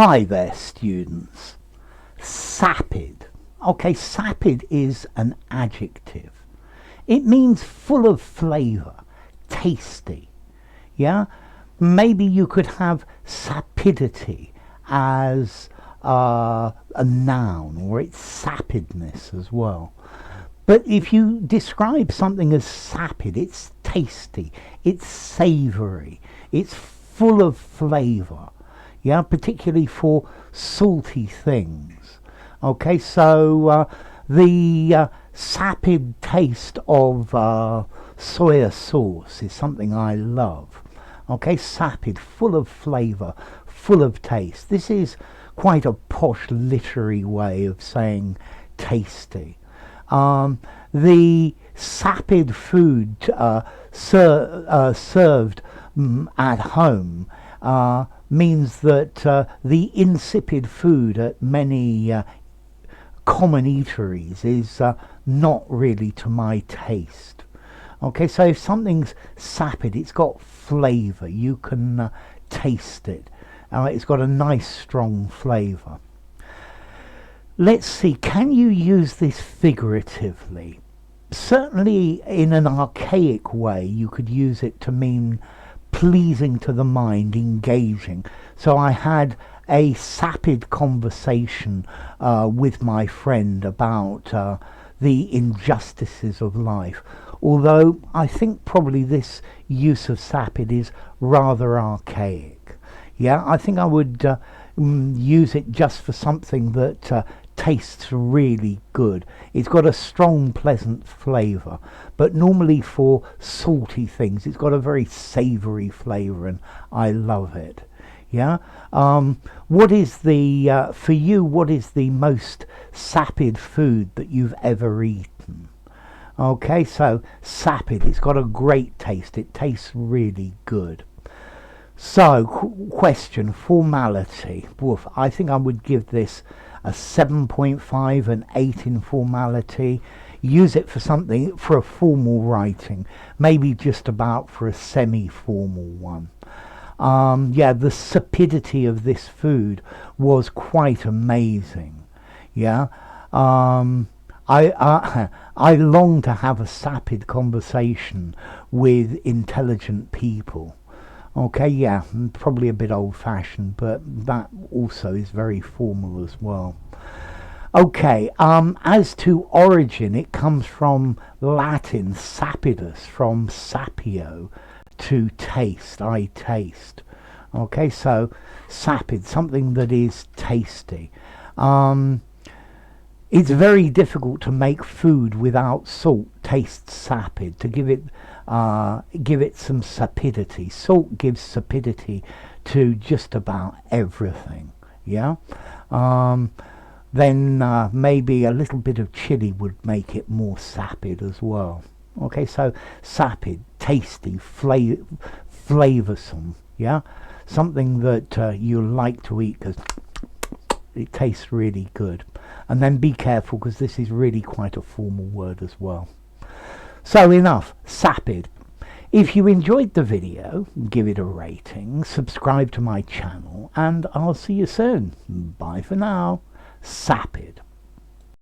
Hi there, students. Sapid. Okay, sapid is an adjective. It means full of flavour, tasty. Yeah? Maybe you could have sapidity as a noun, or its sapidness as well. But if you describe something as sapid, it's tasty, it's savoury, it's full of flavour. Yeah, particularly for salty things. Okay, so the sapid taste of soya sauce is something I love. Okay, sapid, full of flavour, full of taste. This is quite a posh literary way of saying tasty. The sapid food served at home means that the insipid food at many common eateries is not really to my taste. Okay, so if something's sapid, it's got flavour, you can taste it. It's got a nice strong flavour. Let's see, can you use this figuratively? Certainly in an archaic way you could use it to mean pleasing to the mind, engaging. So I had a sapid conversation with my friend about the injustices of life, although I think probably this use of sapid is rather archaic. Yeah, I think I would use it just for something that tastes really good. It's got a strong, pleasant flavour, but normally for salty things it's got a very savoury flavour, and I love it. Yeah. What is the for you? What is the most sapid food that you've ever eaten? Okay, so sapid. It's got a great taste. It tastes really good. So, question, formality. Woof, I think I would give this a 7.5, an 8 in formality. Use it for something, for a formal writing, maybe just about for a semi-formal one. Yeah, the sapidity of this food was quite amazing. Yeah, I long to have a sapid conversation with intelligent people. Okay, yeah, probably a bit old-fashioned, but that also is very formal as well. Okay, as to origin, it comes from Latin sapidus, from sapio, to taste, I taste. Okay, so sapid, something that is tasty. It's very difficult to make food without salt taste sapid, to give it some sapidity. Salt gives sapidity to just about everything. Yeah. Then maybe a little bit of chili would make it more sapid as well. Okay, so sapid, tasty, flavoursome. Yeah, something that you like to eat because it tastes really good. And then be careful, because this is really quite a formal word as well. So enough, sapid. If you enjoyed the video, give it a rating, subscribe to my channel, and I'll see you soon. Bye for now. Sapid.